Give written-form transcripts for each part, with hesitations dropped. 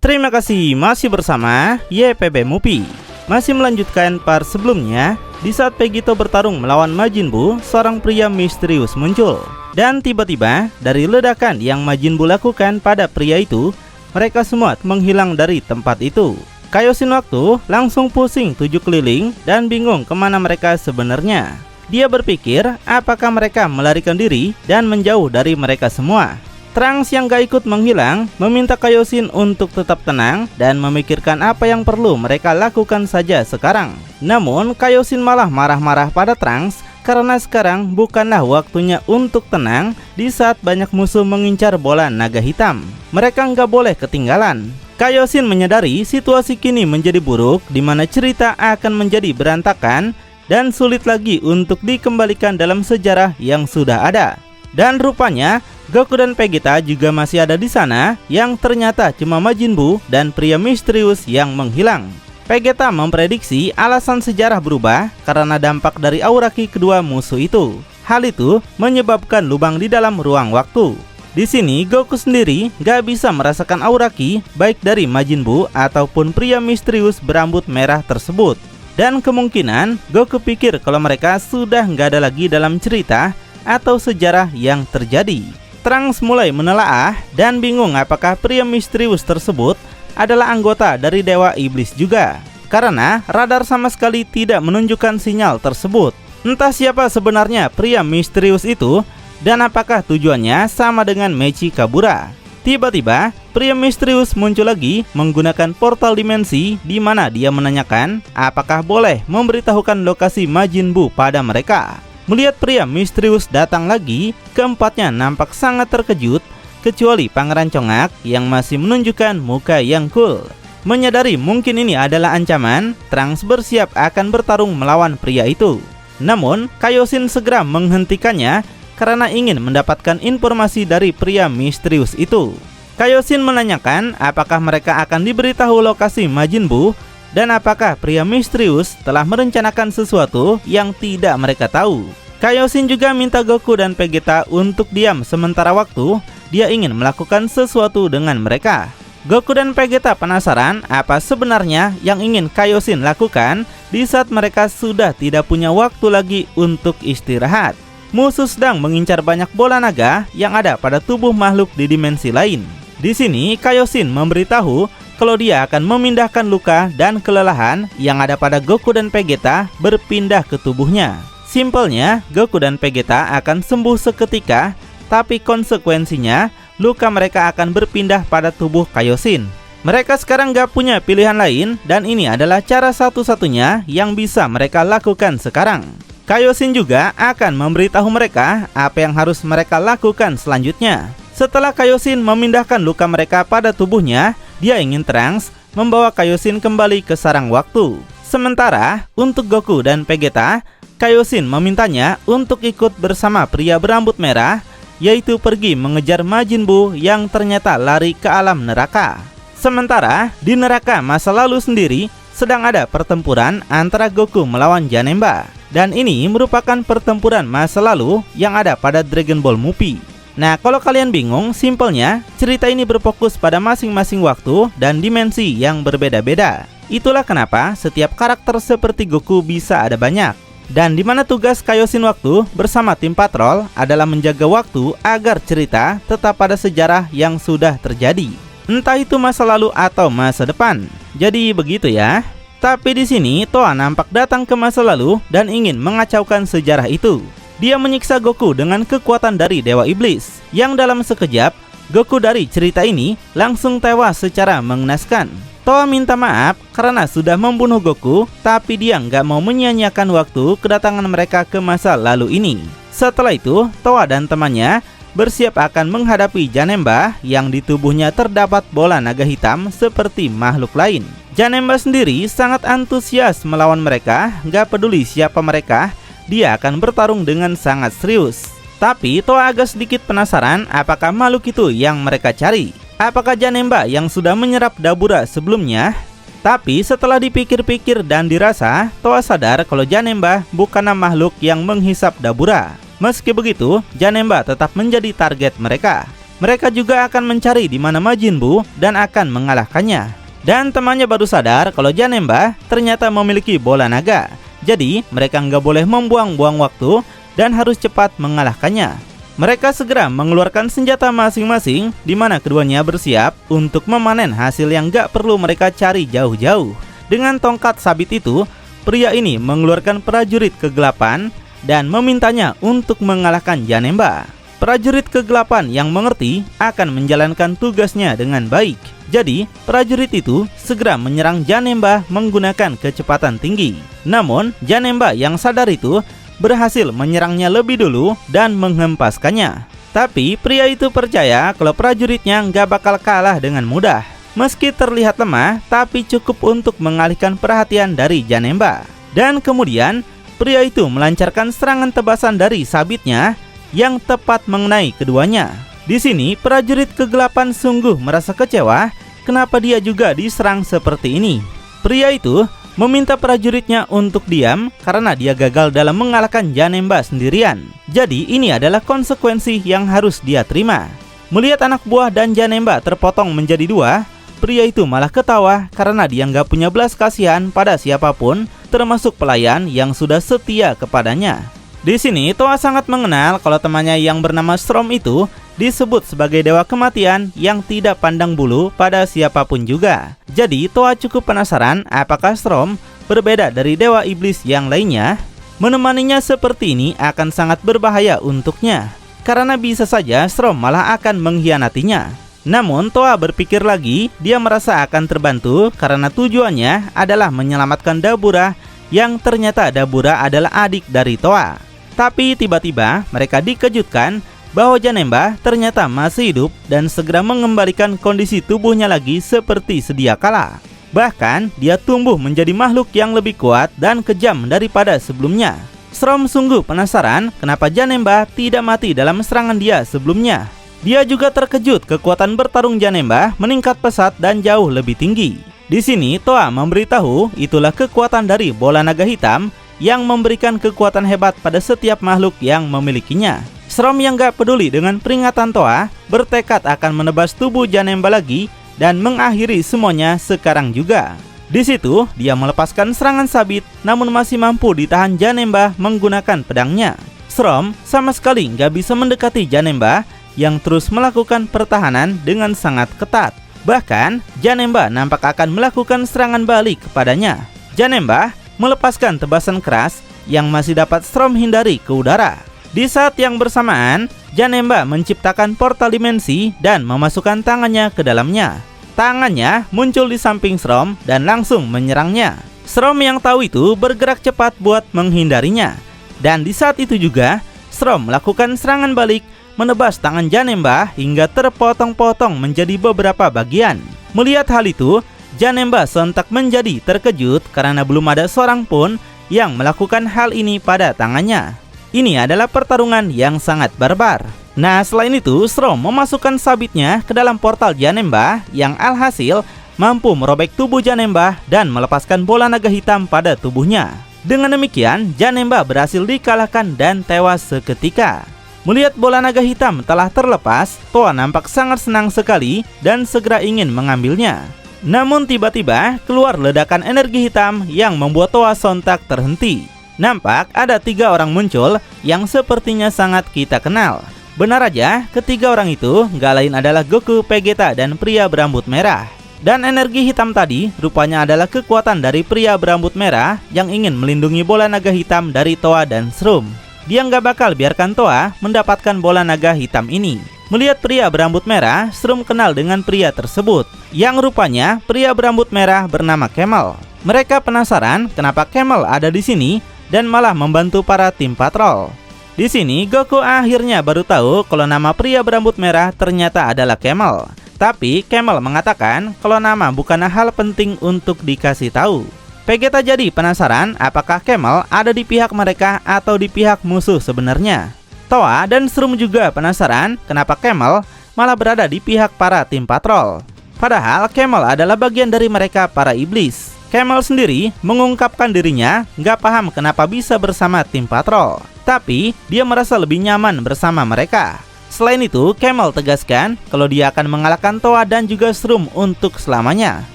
Terima kasih masih bersama YPB Movie. Masih melanjutkan part sebelumnya. Di saat Vegito bertarung melawan Majin Buu, seorang pria misterius muncul. Dan tiba-tiba dari ledakan yang Majin Buu lakukan pada pria itu, mereka semua menghilang dari tempat itu. Kaioshin waktu langsung pusing 7 keliling dan bingung kemana mereka sebenarnya. Dia berpikir apakah mereka melarikan diri dan menjauh dari mereka semua. Trunks yang gak ikut menghilang meminta Kaioshin untuk tetap tenang dan memikirkan apa yang perlu mereka lakukan saja sekarang. Namun Kaioshin malah marah-marah pada Trunks karena sekarang bukanlah waktunya untuk tenang di saat banyak musuh mengincar bola naga hitam. Mereka nggak boleh ketinggalan. Kaioshin menyadari situasi kini menjadi buruk, di mana cerita akan menjadi berantakan dan sulit lagi untuk dikembalikan dalam sejarah yang sudah ada. Dan rupanya Goku dan Vegeta juga masih ada di sana, yang ternyata cuma Majin Buu dan pria misterius yang menghilang. Vegeta memprediksi alasan sejarah berubah karena dampak dari aura ki kedua musuh itu. Hal itu menyebabkan lubang di dalam ruang waktu. Di sini Goku sendiri gak bisa merasakan aura ki baik dari Majin Buu ataupun pria misterius berambut merah tersebut. Dan kemungkinan Goku pikir kalau mereka sudah gak ada lagi dalam cerita atau sejarah yang terjadi. Trunks mulai menelaah dan bingung apakah pria misterius tersebut adalah anggota dari Dewa Iblis juga, karena radar sama sekali tidak menunjukkan sinyal tersebut. Entah siapa sebenarnya pria misterius itu dan apakah tujuannya sama dengan Mechi Kabura. Tiba-tiba pria misterius muncul lagi menggunakan portal dimensi, di mana dia menanyakan apakah boleh memberitahukan lokasi Majin Buu pada mereka. Melihat pria misterius datang lagi, keempatnya nampak sangat terkejut, kecuali Pangeran Congak yang masih menunjukkan muka yang cool. Menyadari mungkin ini adalah ancaman, Trunks bersiap akan bertarung melawan pria itu. Namun, Kaioshin segera menghentikannya karena ingin mendapatkan informasi dari pria misterius itu. Kaioshin menanyakan apakah mereka akan diberitahu lokasi Majin Buu, dan apakah pria misterius telah merencanakan sesuatu yang tidak mereka tahu. Kaioshin juga minta Goku dan Vegeta untuk diam sementara waktu. Dia ingin melakukan sesuatu dengan mereka. Goku dan Vegeta penasaran apa sebenarnya yang ingin Kaioshin lakukan di saat mereka sudah tidak punya waktu lagi untuk istirahat. Musuh sedang mengincar banyak bola naga yang ada pada tubuh makhluk di dimensi lain. Di sini Kaioshin memberitahu kalau dia akan memindahkan luka dan kelelahan yang ada pada Goku dan Vegeta berpindah ke tubuhnya. Simpelnya, Goku dan Vegeta akan sembuh seketika, tapi konsekuensinya luka mereka akan berpindah pada tubuh Kaioshin. Mereka sekarang gak punya pilihan lain, dan ini adalah cara satu-satunya yang bisa mereka lakukan sekarang. Kaioshin juga akan memberitahu mereka apa yang harus mereka lakukan selanjutnya. Setelah Kaioshin memindahkan luka mereka pada tubuhnya, dia ingin Trunks membawa Kaioshin kembali ke sarang waktu. Sementara untuk Goku dan Vegeta, Kaioshin memintanya untuk ikut bersama pria berambut merah, yaitu pergi mengejar Majin Buu yang ternyata lari ke alam neraka. Sementara di neraka masa lalu sendiri sedang ada pertempuran antara Goku melawan Janemba, dan ini merupakan pertempuran masa lalu yang ada pada Dragon Ball Movie. Nah, kalau kalian bingung, simpelnya cerita ini berfokus pada masing-masing waktu dan dimensi yang berbeda-beda. Itulah kenapa setiap karakter seperti Goku bisa ada banyak. Dan dimana tugas Kaioshin waktu bersama tim patrol adalah menjaga waktu agar cerita tetap pada sejarah yang sudah terjadi, entah itu masa lalu atau masa depan. Jadi begitu ya. Tapi di sini Towa nampak datang ke masa lalu dan ingin mengacaukan sejarah itu. Dia menyiksa Goku dengan kekuatan dari Dewa Iblis, yang dalam sekejap Goku dari cerita ini langsung tewas secara mengenaskan. Towa minta maaf karena sudah membunuh Goku, tapi dia nggak mau menyia-nyiakan waktu kedatangan mereka ke masa lalu ini. Setelah itu, Towa dan temannya bersiap akan menghadapi Janemba yang di tubuhnya terdapat bola naga hitam seperti makhluk lain. Janemba sendiri sangat antusias melawan mereka, nggak peduli siapa mereka. Dia akan bertarung dengan sangat serius. Tapi Towa agak sedikit penasaran apakah makhluk itu yang mereka cari. Apakah Janemba yang sudah menyerap Dabura sebelumnya? Tapi setelah dipikir-pikir dan dirasa, Towa sadar kalau Janemba bukanlah makhluk yang menghisap Dabura. Meski begitu, Janemba tetap menjadi target mereka. Mereka juga akan mencari di mana Majin Buu dan akan mengalahkannya. Dan temannya baru sadar kalau Janemba ternyata memiliki bola naga. Jadi mereka nggak boleh membuang-buang waktu dan harus cepat mengalahkannya. Mereka segera mengeluarkan senjata masing-masing di mana keduanya bersiap untuk memanen hasil yang nggak perlu mereka cari jauh-jauh. Dengan tongkat sabit itu, pria ini mengeluarkan prajurit kegelapan dan memintanya untuk mengalahkan Janemba. Prajurit kegelapan yang mengerti akan menjalankan tugasnya dengan baik. Jadi, prajurit itu segera menyerang Janemba menggunakan kecepatan tinggi. Namun, Janemba yang sadar itu berhasil menyerangnya lebih dulu dan menghempaskannya. Tapi, pria itu percaya kalau prajuritnya nggak bakal kalah dengan mudah. Meski terlihat lemah, tapi cukup untuk mengalihkan perhatian dari Janemba. Dan kemudian, pria itu melancarkan serangan tebasan dari sabitnya yang tepat mengenai keduanya. Di sini prajurit kegelapan sungguh merasa kecewa kenapa dia juga diserang seperti ini. Pria itu meminta prajuritnya untuk diam karena dia gagal dalam mengalahkan Janemba sendirian. Jadi ini adalah konsekuensi yang harus dia terima. Melihat anak buah dan Janemba terpotong menjadi dua, pria itu malah ketawa karena dia nggak punya belas kasihan pada siapapun, termasuk pelayan yang sudah setia kepadanya. Di sini Toa sangat mengenal kalau temannya yang bernama Strom itu disebut sebagai dewa kematian yang tidak pandang bulu pada siapapun juga. Jadi Toa cukup penasaran apakah Strom berbeda dari dewa iblis yang lainnya. Menemaninya seperti ini akan sangat berbahaya untuknya, karena bisa saja Strom malah akan mengkhianatinya. Namun Toa berpikir lagi, dia merasa akan terbantu karena tujuannya adalah menyelamatkan Dabura yang ternyata Dabura adalah adik dari Toa. Tapi tiba-tiba mereka dikejutkan bahwa Janemba ternyata masih hidup dan segera mengembalikan kondisi tubuhnya lagi seperti sedia kala. Bahkan dia tumbuh menjadi makhluk yang lebih kuat dan kejam daripada sebelumnya. Strom sungguh penasaran kenapa Janemba tidak mati dalam serangan dia sebelumnya. Dia juga terkejut kekuatan bertarung Janemba meningkat pesat dan jauh lebih tinggi. Di sini Toa memberitahu itulah kekuatan dari bola naga hitam yang memberikan kekuatan hebat pada setiap makhluk yang memilikinya. Strom yang gak peduli dengan peringatan Toa bertekad akan menebas tubuh Janemba lagi dan mengakhiri semuanya sekarang juga. Di situ dia melepaskan serangan sabit namun masih mampu ditahan Janemba menggunakan pedangnya. Strom sama sekali gak bisa mendekati Janemba yang terus melakukan pertahanan dengan sangat ketat. Bahkan Janemba nampak akan melakukan serangan balik kepadanya. Janemba melepaskan tebasan keras yang masih dapat Strom hindari ke udara. Di saat yang bersamaan, Janemba menciptakan portal dimensi dan memasukkan tangannya ke dalamnya. Tangannya muncul di samping Strom dan langsung menyerangnya. Strom yang tahu itu bergerak cepat buat menghindarinya. Dan di saat itu juga, Strom melakukan serangan balik, menebas tangan Janemba hingga terpotong-potong menjadi beberapa bagian. Melihat hal itu, Janemba sontak menjadi terkejut karena belum ada seorang pun yang melakukan hal ini pada tangannya. Ini adalah pertarungan yang sangat barbar. Nah, selain itu, Strom memasukkan sabitnya ke dalam portal Janemba yang alhasil mampu merobek tubuh Janemba dan melepaskan bola naga hitam pada tubuhnya. Dengan demikian, Janemba berhasil dikalahkan dan tewas seketika. Melihat bola naga hitam telah terlepas, Toa nampak sangat senang sekali dan segera ingin mengambilnya. Namun tiba-tiba keluar ledakan energi hitam yang membuat Toa sontak terhenti. Nampak ada 3 orang muncul yang sepertinya sangat kita kenal. Benar aja, ketiga orang itu gak lain adalah Goku, Vegeta, dan pria berambut merah. Dan energi hitam tadi rupanya adalah kekuatan dari pria berambut merah yang ingin melindungi bola naga hitam dari Toa dan Strom. Dia nggak bakal biarkan Toa mendapatkan bola naga hitam ini. Melihat pria berambut merah, Strom kenal dengan pria tersebut, yang rupanya pria berambut merah bernama Camel. Mereka penasaran kenapa Camel ada di sini dan malah membantu para tim patrol. Di sini Goku akhirnya baru tahu kalau nama pria berambut merah ternyata adalah Camel. Tapi Camel mengatakan kalau nama bukanlah hal penting untuk dikasih tahu. Vegeta jadi penasaran apakah Camel ada di pihak mereka atau di pihak musuh sebenarnya. Toa dan Strom juga penasaran kenapa Camel malah berada di pihak para tim patrol. Padahal Camel adalah bagian dari mereka para iblis. Camel sendiri mengungkapkan dirinya nggak paham kenapa bisa bersama tim patrol, tapi dia merasa lebih nyaman bersama mereka. Selain itu, Camel tegaskan kalau dia akan mengalahkan Toa dan juga Shroom untuk selamanya.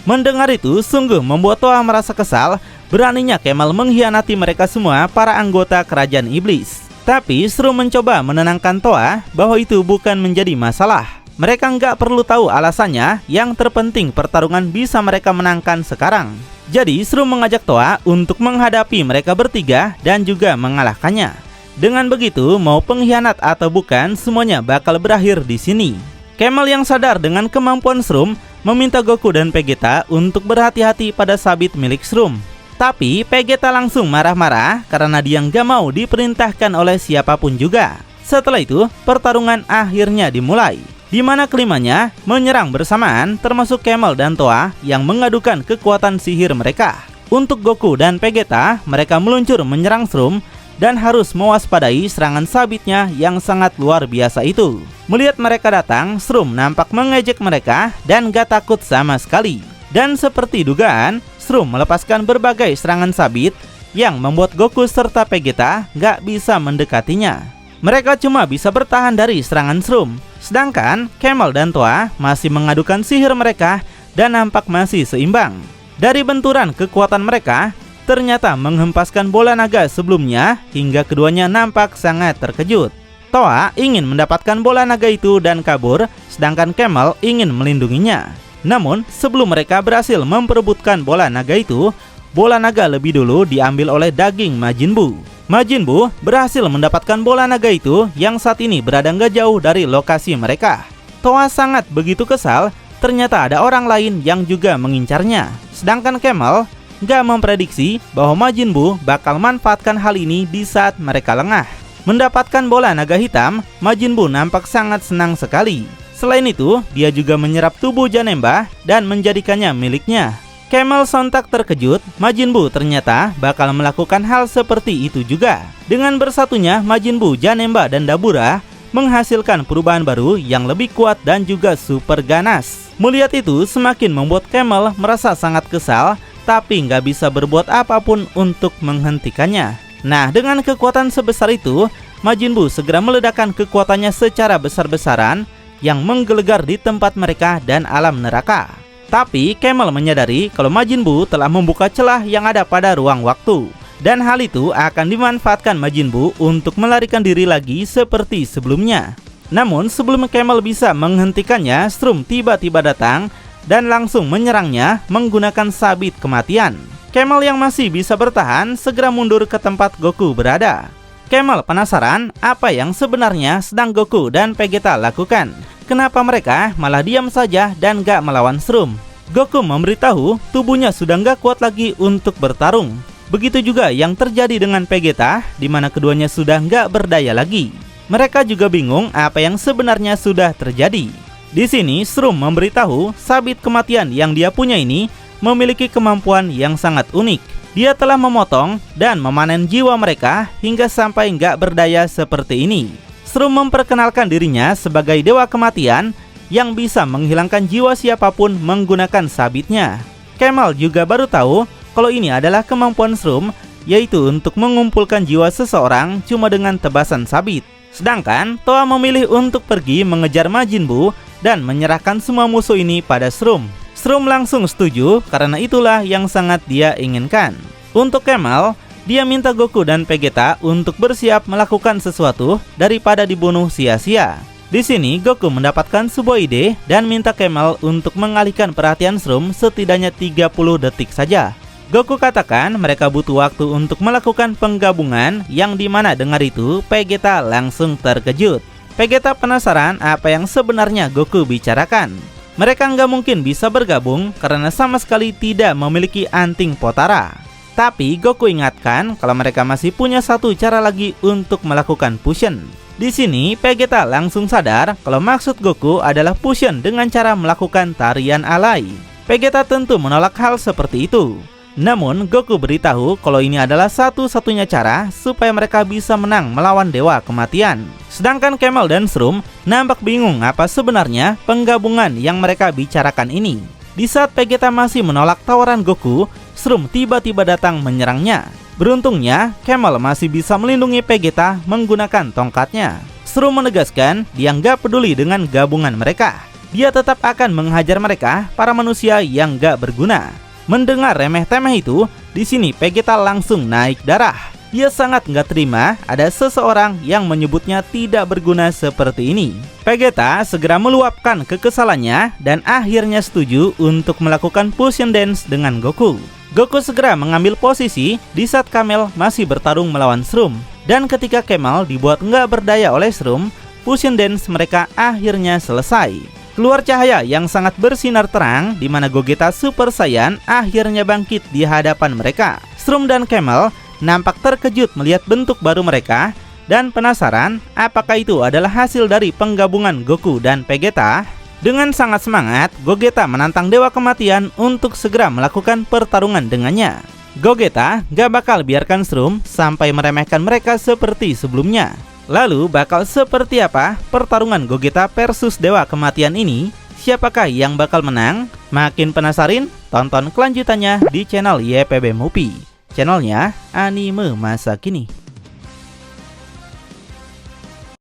Mendengar itu sungguh membuat Toa merasa kesal. Beraninya Camel mengkhianati mereka semua, para anggota kerajaan iblis. Tapi Shroom mencoba menenangkan Toa bahwa itu bukan menjadi masalah. Mereka nggak perlu tahu alasannya, yang terpenting pertarungan bisa mereka menangkan sekarang. Jadi Shroom mengajak Toa untuk menghadapi mereka bertiga dan juga mengalahkannya. Dengan begitu, mau pengkhianat atau bukan, semuanya bakal berakhir di sini. Camel yang sadar dengan kemampuan Shroom meminta Goku dan Vegeta untuk berhati-hati pada sabit milik Shroom. Tapi Vegeta langsung marah-marah karena dia nggak mau diperintahkan oleh siapapun juga. Setelah itu, pertarungan akhirnya dimulai, di mana kelimanya menyerang bersamaan, termasuk Camel dan Toa yang mengadukan kekuatan sihir mereka. Untuk Goku dan Vegeta, mereka meluncur menyerang Shroom dan harus mewaspadai serangan sabitnya yang sangat luar biasa itu. Melihat mereka datang, Shroom nampak mengejek mereka dan gak takut sama sekali. Dan seperti dugaan, Shroom melepaskan berbagai serangan sabit yang membuat Goku serta Vegeta gak bisa mendekatinya. Mereka cuma bisa bertahan dari serangan Shroom. Sedangkan Camel dan Toa masih mengadukan sihir mereka dan nampak masih seimbang. Dari benturan kekuatan mereka, ternyata menghempaskan bola naga sebelumnya hingga keduanya nampak sangat terkejut. Toa ingin mendapatkan bola naga itu dan kabur, sedangkan Camel ingin melindunginya. Namun sebelum mereka berhasil memperebutkan bola naga itu, bola naga lebih dulu diambil oleh daging Majin Buu. Majin Buu berhasil mendapatkan bola naga itu yang saat ini berada nggak jauh dari lokasi mereka. Toa sangat begitu kesal, ternyata ada orang lain yang juga mengincarnya. Sedangkan Camel nggak memprediksi bahwa Majin Buu bakal manfaatkan hal ini di saat mereka lengah. Mendapatkan bola naga hitam, Majin Buu nampak sangat senang sekali. Selain itu, dia juga menyerap tubuh Janemba dan menjadikannya miliknya. Camel sontak terkejut, Majin Buu ternyata bakal melakukan hal seperti itu juga. Dengan bersatunya Majin Buu, Janemba, dan Dabura menghasilkan perubahan baru yang lebih kuat dan juga super ganas. Melihat itu semakin membuat Camel merasa sangat kesal, tapi nggak bisa berbuat apapun untuk menghentikannya. Nah, dengan kekuatan sebesar itu, Majin Buu segera meledakkan kekuatannya secara besar-besaran yang menggelegar di tempat mereka dan alam neraka. Tapi Camel menyadari kalau Majin Buu telah membuka celah yang ada pada ruang waktu, dan hal itu akan dimanfaatkan Majin Buu untuk melarikan diri lagi seperti sebelumnya. Namun sebelum Camel bisa menghentikannya, Shroom tiba-tiba datang dan langsung menyerangnya menggunakan sabit kematian. Camel yang masih bisa bertahan segera mundur ke tempat Goku berada. Camel penasaran apa yang sebenarnya sedang Goku dan Vegeta lakukan. Kenapa mereka malah diam saja dan gak melawan Shroom? Goku memberitahu tubuhnya sudah gak kuat lagi untuk bertarung. Begitu juga yang terjadi dengan Vegeta, di mana keduanya sudah gak berdaya lagi. Mereka juga bingung apa yang sebenarnya sudah terjadi. Di sini Shroom memberitahu sabit kematian yang dia punya ini memiliki kemampuan yang sangat unik. Dia telah memotong dan memanen jiwa mereka hingga sampai nggak berdaya seperti ini. Shroom memperkenalkan dirinya sebagai dewa kematian yang bisa menghilangkan jiwa siapapun menggunakan sabitnya. Camel juga baru tahu kalau ini adalah kemampuan Shroom, yaitu untuk mengumpulkan jiwa seseorang cuma dengan tebasan sabit. Sedangkan Toa memilih untuk pergi mengejar Majin Buu dan menyerahkan semua musuh ini pada Shroom. Shroom langsung setuju karena itulah yang sangat dia inginkan. Untuk Camel, dia minta Goku dan Vegeta untuk bersiap melakukan sesuatu daripada dibunuh sia-sia. Di sini Goku mendapatkan sebuah ide dan minta Camel untuk mengalihkan perhatian Shroom setidaknya 30 detik saja. Goku katakan mereka butuh waktu untuk melakukan penggabungan, yang dimana dengar itu Vegeta langsung terkejut. Vegeta penasaran apa yang sebenarnya Goku bicarakan. Mereka nggak mungkin bisa bergabung karena sama sekali tidak memiliki anting Potara. Tapi Goku ingatkan kalau mereka masih punya satu cara lagi untuk melakukan fusion. Di sini Vegeta langsung sadar kalau maksud Goku adalah fusion dengan cara melakukan tarian alay. Vegeta tentu menolak hal seperti itu. Namun Goku beritahu kalau ini adalah satu-satunya cara supaya mereka bisa menang melawan dewa kematian. Sedangkan Camel dan Shroom nampak bingung apa sebenarnya penggabungan yang mereka bicarakan ini. Di saat Vegeta masih menolak tawaran Goku, Shroom tiba-tiba datang menyerangnya. Beruntungnya Camel masih bisa melindungi Vegeta menggunakan tongkatnya. Shroom menegaskan dia nggak peduli dengan gabungan mereka. Dia tetap akan menghajar mereka, para manusia yang nggak berguna. Mendengar remeh-temeh itu, di sini Vegeta langsung naik darah. Ia sangat nggak terima ada seseorang yang menyebutnya tidak berguna seperti ini. Vegeta segera meluapkan kekesalannya dan akhirnya setuju untuk melakukan fusion dance dengan Goku. Goku segera mengambil posisi di saat Camel masih bertarung melawan Shroom. Dan ketika Camel dibuat nggak berdaya oleh Shroom, fusion dance mereka akhirnya selesai. Keluar cahaya yang sangat bersinar terang di mana Gogeta Super Saiyan akhirnya bangkit di hadapan mereka. Shroom dan Camel nampak terkejut melihat bentuk baru mereka dan penasaran apakah itu adalah hasil dari penggabungan Goku dan Vegeta. Dengan sangat semangat, Gogeta menantang Dewa Kematian untuk segera melakukan pertarungan dengannya. Gogeta gak bakal biarkan Shroom sampai meremehkan mereka seperti sebelumnya. Lalu bakal seperti apa pertarungan Gogeta versus Dewa Kematian ini? Siapakah yang bakal menang? Makin penasaran? Tonton kelanjutannya di channel YPB Movie, channelnya anime masa kini.